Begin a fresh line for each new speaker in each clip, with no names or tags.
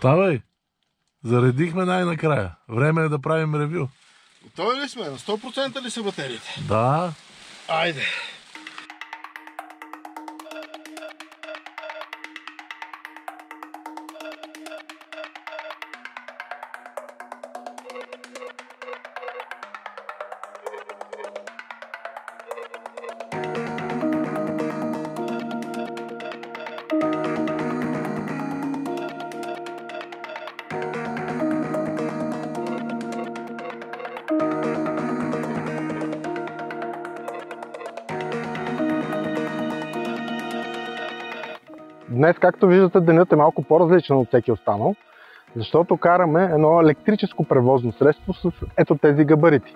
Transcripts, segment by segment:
Ставай! Заредихме най-накрая. Време е да правим ревю.
Готови ли сме? На 100% ли са батериите?
Да.
Айде!
Днес, както виждате, денят е малко по-различен от всеки останал, защото караме едно електрическо превозно средство с ето тези габарити.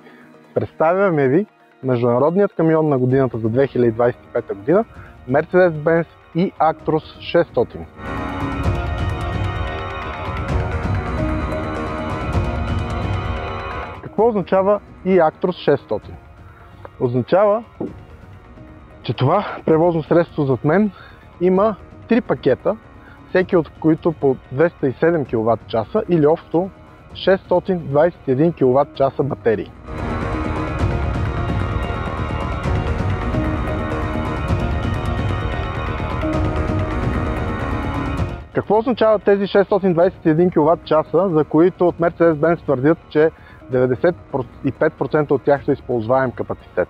Представяме ви международният камион на годината за 2025 година Mercedes-Benz e-Actros 600. Какво означава e-Actros 600? Означава, че това превозно средство зад мен има 3 пакета, всеки от които по 207 кВт или общо 621 кВт батерии. Какво означават тези 621 кВт, за които от Mercedes-Benz твърдят, че 95% от тях са използваем капацитет?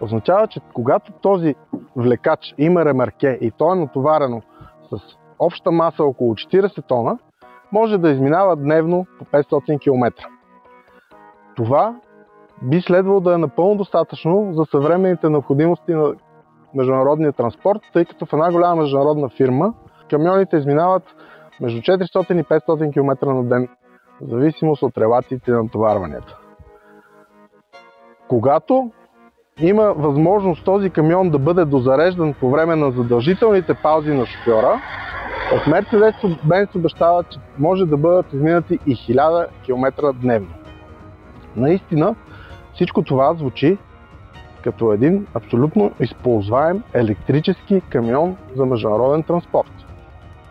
Означава, че когато този влекач има ремарке и то е натоварено с обща маса около 40 тона, може да изминава дневно по 500 км. Това би следвало да е напълно достатъчно за съвременните необходимости на международния транспорт, тъй като в една голяма международна фирма камионите изминават между 400 и 500 км на ден, в зависимост от релациите на натоварванията. Когато има възможност този камион да бъде дозареждан по време на задължителните паузи на шофьора, от Mercedes-Benz обещават, че може да бъдат изминати и 1000 км дневно. Наистина всичко това звучи като един абсолютно използваем електрически камион за международен транспорт,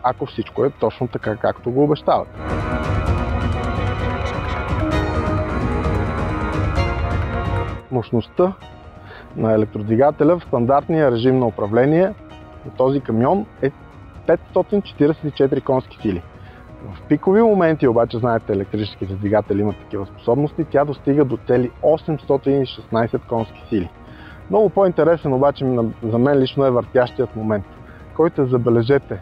ако всичко е точно така, както го обещават. Мощността на електродвигателя в стандартния режим на управление на този камион е 544 конски сили. В пикови моменти обаче, знаете, електрическите двигатели имат такива способности, тя достига до цели 816 конски сили. Много по-интересен обаче за мен лично е въртящият момент, който е, забележете,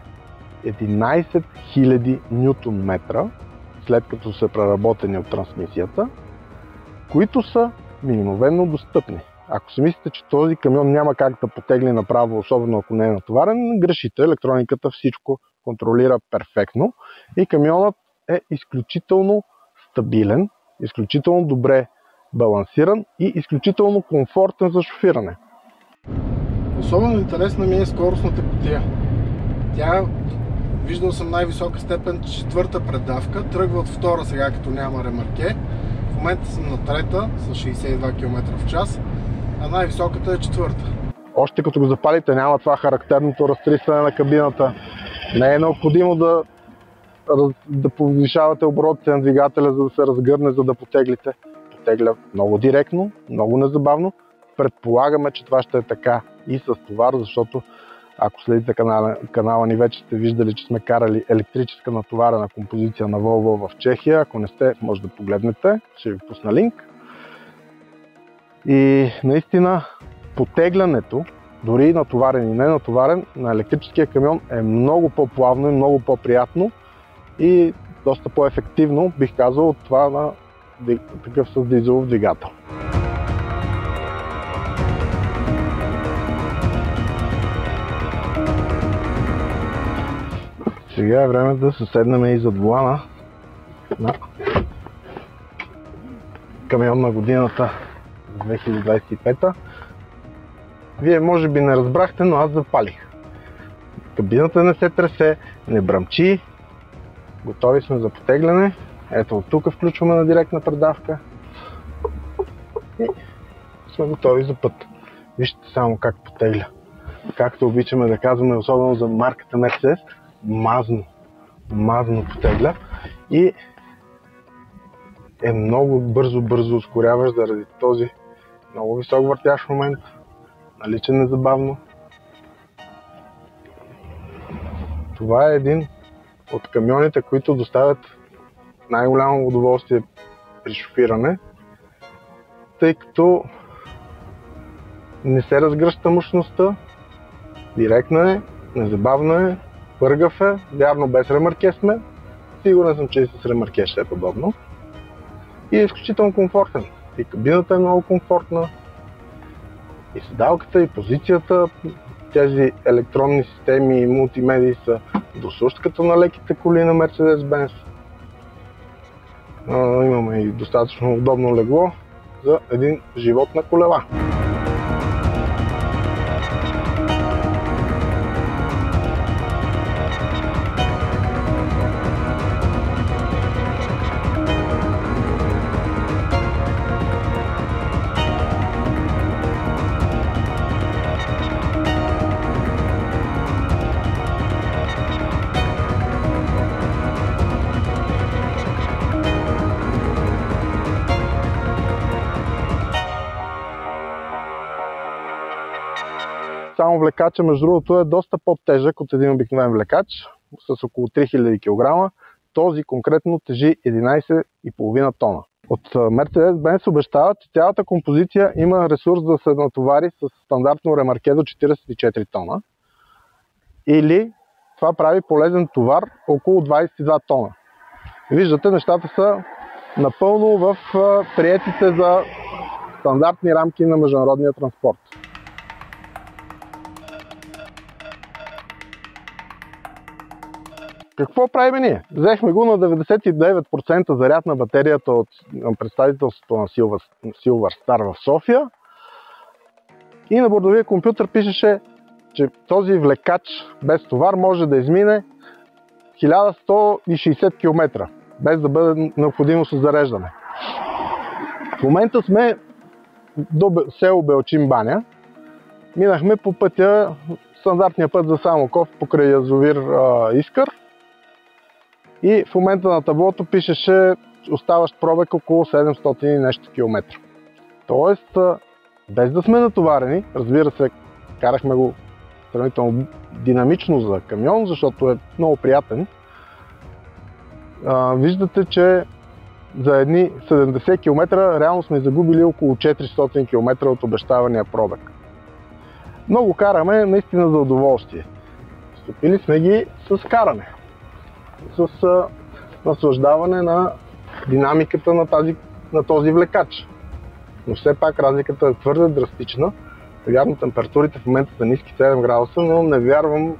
11 000 Нм, след като са преработени от трансмисията, които са мигновено достъпни. Ако си мислите, че този камион няма как да потегли направо, особено ако не е натоварен, грешите. Електрониката всичко контролира перфектно и камионът е изключително стабилен, изключително добре балансиран и изключително комфортен за шофиране.
Особено интересна ми е скоростната кутия. Тя, виждал съм най-висока степен 4-та предавка, тръгва от 2-та сега, като няма ремарке. В момента съм на 3-та с 62 км в час, а най-високата е 4-та.
Още като го запалите, няма това характерното разтрисване на кабината. Не е необходимо да повишавате оборотите на двигателя, за да се разгърне, за да потеглите. Потегля много директно, много незабавно. Предполагаме, че това ще е така и с товар, защото ако следите канала ни, вече сте виждали, че сме карали електрическа натоварена композиция на Volvo в Чехия. Ако не сте, може да погледнете, ще ви пусна линк. И наистина потеглянето, дори и натоварен и не натоварен, на електрическия камион е много по-плавно и много по-приятно и доста по-ефективно, бих казал, от това на такъв с дизелов двигател. Сега е време да се седнем и зад волана на камион на годината 2025. Вие може би не разбрахте, но аз запалих. Кабината не се тресе, не бръмчи. Готови сме за потегляне. Ето от тук включваме на директна предавка. И сме готови за път. Вижте само как потегля. Както обичаме да казваме, особено за марката Mercedes, мазно потегля. и е много бързо ускоряваш заради този много висок въртящ момент, наличен незабавно. Това е един от камионите, които доставят най-голямо удоволствие при шофиране, тъй като не се разгръща мощността, директна е, незабавна е, пъргав е, вярно без ремарке сме, сигурен съм, че и с ремарке ще е подобно. И е изключително комфортен. И кабината е много комфортна, и седалката, и позицията. Тези електронни системи и мултимедии са досущ като на леките коли на Mercedes-Benz. Имаме и достатъчно удобно легло за един живот на колела. Само влекача, между другото, е доста по-тежък от един обикновен влекач, с около 3000 кг. Този конкретно тежи 11,5 тона. От Mercedes-Benz обещават, че цялата композиция има ресурс да се натовари с стандартно ремарке до 44 тона. Или това прави полезен товар около 22 тона. Виждате, нещата са напълно в приетите за стандартни рамки на международния транспорт. Какво правим ние? Взехме го на 99% заряд на батерията от представителството на Silverstar в София и на бордовия компютър пишеше, че този влекач без товар може да измине 1160 км, без да бъде необходимо с зареждане. В момента сме до село Белчин баня. Минахме по пътя, стандартния път за Самоков покрай язовир Искър. И в момента на таблото пишеше оставащ пробег около 700 и нещо километра. Тоест, без да сме натоварени, разбира се, карахме го сравнително динамично за камион, защото е много приятен. Виждате, че за едни 70 км реално сме загубили около 400 км от обещавания пробег. Много караме наистина за удоволствие. Стопили сме ги с каране. С наслаждаване на динамиката на този влекач. Но все пак разликата е твърде драстична. Вярно, температурите в момента са ниски 7 градуса, но не вярвам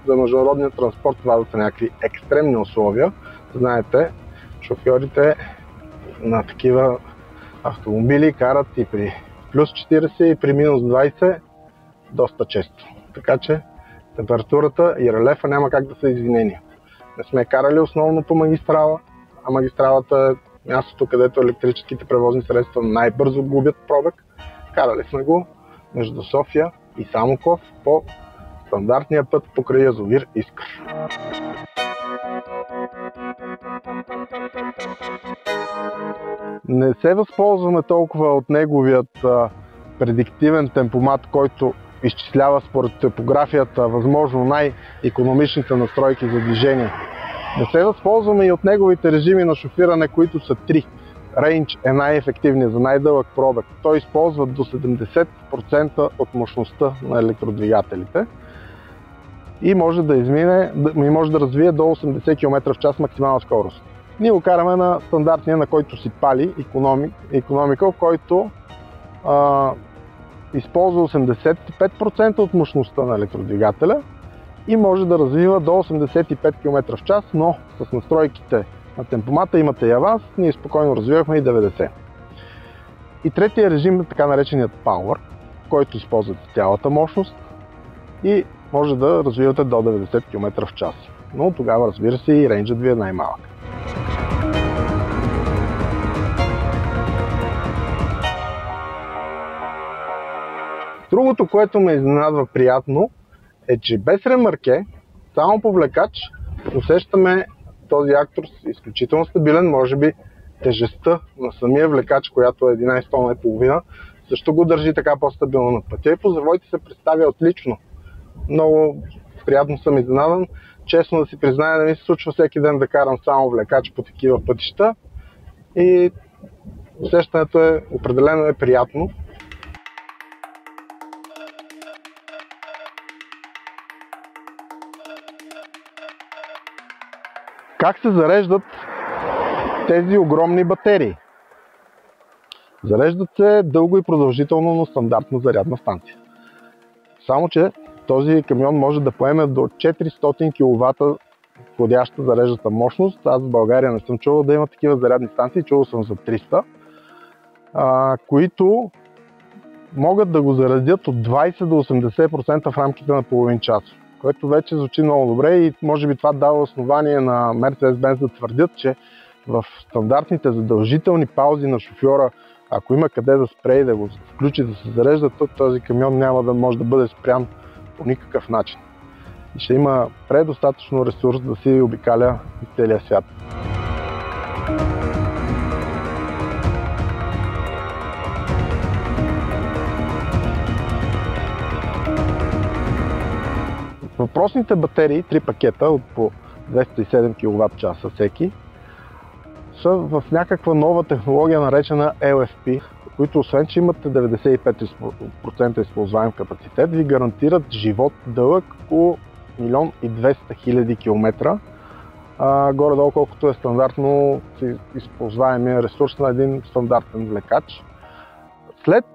за международния транспорт това да са някакви екстремни условия. Знаете, шофьорите на такива автомобили карат и при плюс 40 и при минус 20 доста често. Така че температурата и релефа няма как да са извинени. Не сме карали основно по магистрала, а магистралата е мястото, където електрическите превозни средства най-бързо губят пробег. Карали сме го между София и Самоков по стандартния път покрай язовир Искър. Не се възползваме толкова от неговият предиктивен темпомат, който изчислява според топографията възможно най-икономичните настройки за движение. Не се възползваме и от неговите режими на шофиране, които са 3. Range е най-ефективният за най-дълъг пробег. Той използва до 70% от мощността на електродвигателите и може да развие до 80 км в час максимална скорост. Ние го караме на стандартния, на който си пали Economical, който използва 85% от мощността на електродвигателя и може да развива до 85 км в час, но с настройките на темпомата имате и аванс, ние спокойно развивахме и 90. И третия режим е така нареченият Power, който използва цялата мощност и може да развивате до 90 км в час. Но тогава, разбира се, и рейнджът ви е най-малък. Другото, което ме изненадва приятно, е, че без ремарке, само по влекач, усещаме този актор е изключително стабилен, може би тежестта на самия влекач, която е 11 тона и половина, също го държи така по-стабилно на пътя и по завоите се представя отлично. Много приятно съм изненадан. Честно да си призная, да ми се случва всеки ден да карам само влекач по такива пътища и усещането е определено е приятно. Как се зареждат тези огромни батерии? Зареждат се дълго и продължително на стандартна зарядна станция. Само че този камион може да поеме до 400 кВт входяща зареждаща мощност. Аз в България не съм чувал да има такива зарядни станции, чувал съм за 300, които могат да го заредят от 20 до 80% в рамките на половин час, което вече звучи много добре и може би това дава основание на Mercedes-Benz да твърдят, че в стандартните задължителни паузи на шофьора, ако има къде да спре и да го включи да се зарежда, то този камион няма да може да бъде спрян по никакъв начин. И ще има предостатъчно ресурс да си обикаля целия свят. Въпросните батерии, 3 пакета от по 207 кВт всеки, са в някаква нова технология, наречена LFP, които освен, че имат 95% използваем капацитет, ви гарантират живот дълъг около 1 200 000 км, горе-долу колкото е стандартно използваемия ресурс на един стандартен влекач. След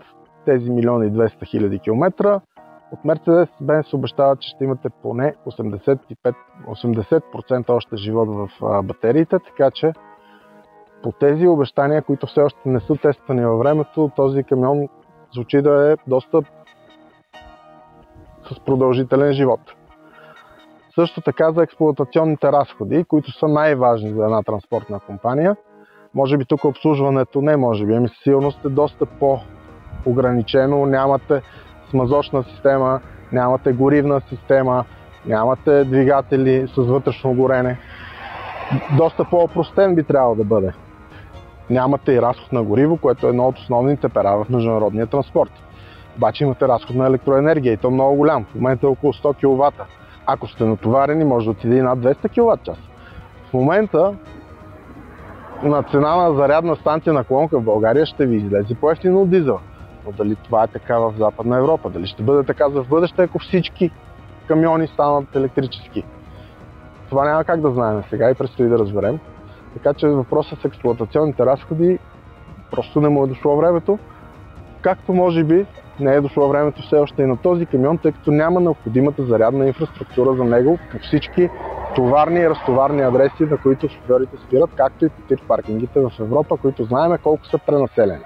тези 1 200 000 км, от Mercedes-Benz обещават, че ще имате поне 80% още живот в батериите, така че по тези обещания, които все още не са тествани във времето, този камион звучи да е доста с продължителен живот. Също така за експлоатационните разходи, които са най-важни за една транспортна компания. Може би тук обслужването не може би, ами със сигурност е доста по-ограничено, нямате смазочна система, нямате горивна система, нямате двигатели с вътрешно горене. Доста по-опростен би трябвало да бъде. Нямате и разход на гориво, което е едно от основните пера в международния транспорт. Обаче имате разход на електроенергия и то много голям. В момента е около 100 кВт. Ако сте натоварени, може да отиде и над 200 кВт. В момента на цена на зарядна станция на колонка в България ще ви излезе по-евтино от дизел. Но дали това е така в Западна Европа? Дали ще бъде така за в бъдеще, ако всички камиони станат електрически? Това няма как да знаем сега и предстои да разберем. Така че въпросът с експлоатационните разходи просто не му е дошло времето. Както може би не е дошло времето все още и на този камион, тъй като няма необходимата зарядна инфраструктура за него по всички товарни и разтоварни адреси, на които шофьорите спират, както и по тип паркингите в Европа, които знаем колко са пренаселени.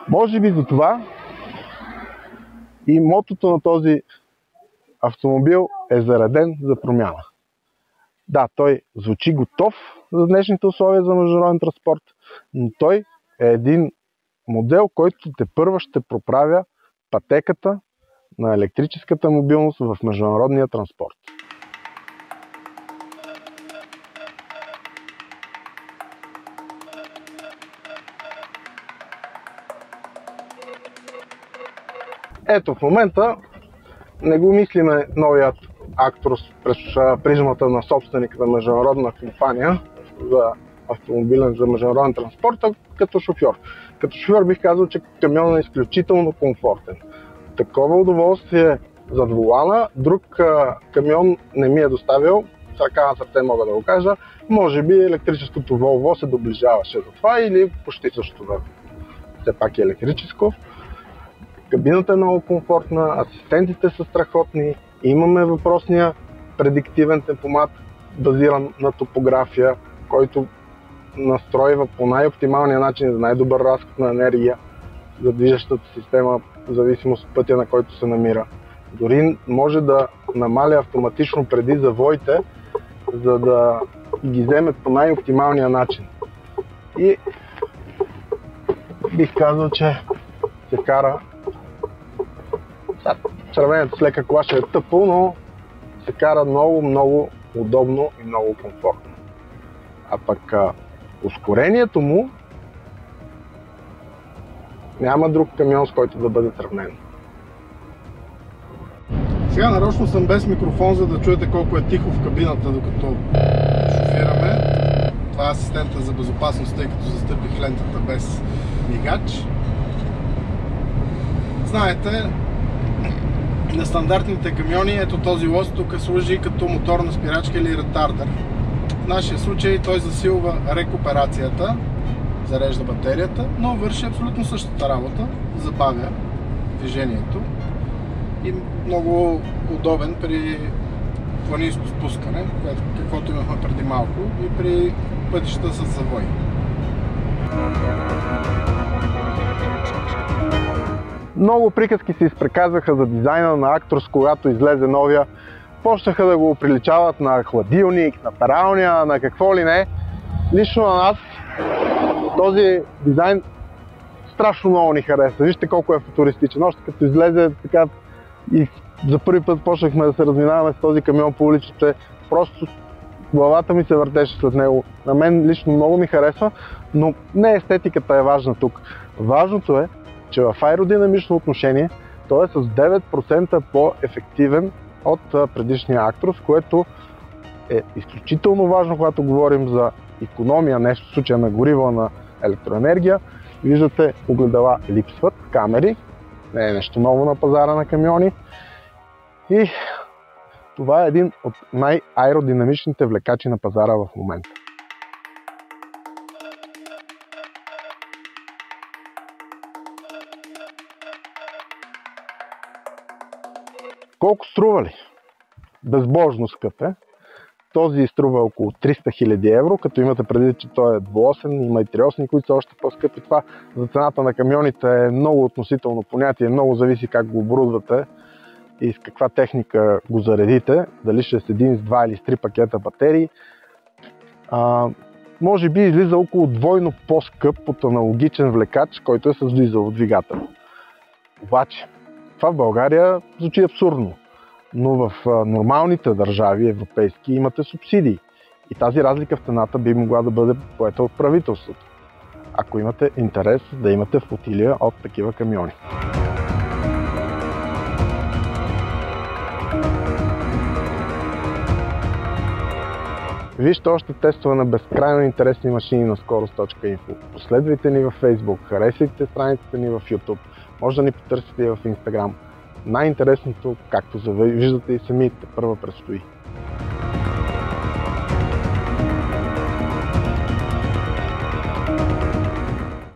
Може би за това и мотото на този автомобил е зареден за промяна. Да, той звучи готов за днешните условия за международен транспорт, но той е един модел, който тепърва ще проправя пътеката на електрическата мобилност в международния транспорт. Ето в момента не го мислиме новият Actros през призмата на собственика на международна компания за автомобилен, за международен транспорт, като шофьор. Като шофьор бих казал, че камионът е изключително комфортен. Такова удоволствие зад волана друг камион не ми е доставил, с ръка на сърце мога да го кажа. Може би електрическото Volvo се доближаваше до това или почти също да все пак е електрическо. Кабината е много комфортна, асистентите са страхотни, имаме въпросния предиктивен темпомат, базиран на топография, който настройва по най-оптималния начин за най-добър разход на енергия за движещата система, в зависимост от пътя, на който се намира. Дори може да намаля автоматично преди завоите, за да ги вземе по най-оптималния начин. И бих казал, че се кара. Сравнението с лека кола ще е тъпо, но се кара много удобно и много комфортно. А пък ускорението му няма друг камион, с който да бъде сравнен.
Сега нарочно съм без микрофон, за да чуете колко е тихо в кабината, докато шофираме. Това е асистента за безопасност, тъй като застъпих лентата без мигач. Знаете, на стандартните камиони ето този лост тук служи като моторна спирачка или ретардер. В нашия случай той засилва рекуперацията, зарежда батерията, но върши абсолютно същата работа, забавя движението и много удобен при планинско спускане, каквото имахме преди малко, и при пътища с завой.
Много приказки се изпреказваха за дизайна на Actros, когато излезе новия. Почнаха да го приличават на хладилник, на пералня, на какво ли не. Лично на нас този дизайн страшно много ни хареса. Вижте колко е футуристичен. Още като излезе така и за първи път почнахме да се разминаваме с този камион по улиците, просто главата ми се въртеше след него. На мен лично много ми харесва, но не естетиката е важна тук. Важното е, че в аеродинамично отношение той е с 9% по-ефективен от предишния Actros, което е изключително важно, когато говорим за икономия, нещо в случая на гориво, на електроенергия. Виждате, огледала липсват, камери, не е нещо ново на пазара на камиони. И това е един от най-аеродинамичните влекачи на пазара в момента. Колко струва ли? Безбожно скъп е. Този струва около 300 000 евро, като имате предвид, че той е двуосен, има и триосни, които са още по-скъпи. Това за цената на камионите е много относително понятие, много зависи как го оборудвате и с каква техника го заредите, дали ще е с един, с два или с три пакета батерии. Може би излиза около двойно по-скъп от аналогичен влекач, който е с дизелов двигател. Обаче, това в България звучи абсурдно, но в нормалните държави, европейски, имате субсидии и тази разлика в цената би могла да бъде поета от правителството, ако имате интерес да имате флотилия от такива камиони. Вижте още тестове на безкрайно интересни машини на скорост.info. Последвайте ни във Facebook, харесайте страницата ни в YouTube, може да ни потърсите и в Instagram. Най-интересното, както виждате и самите, първо предстои.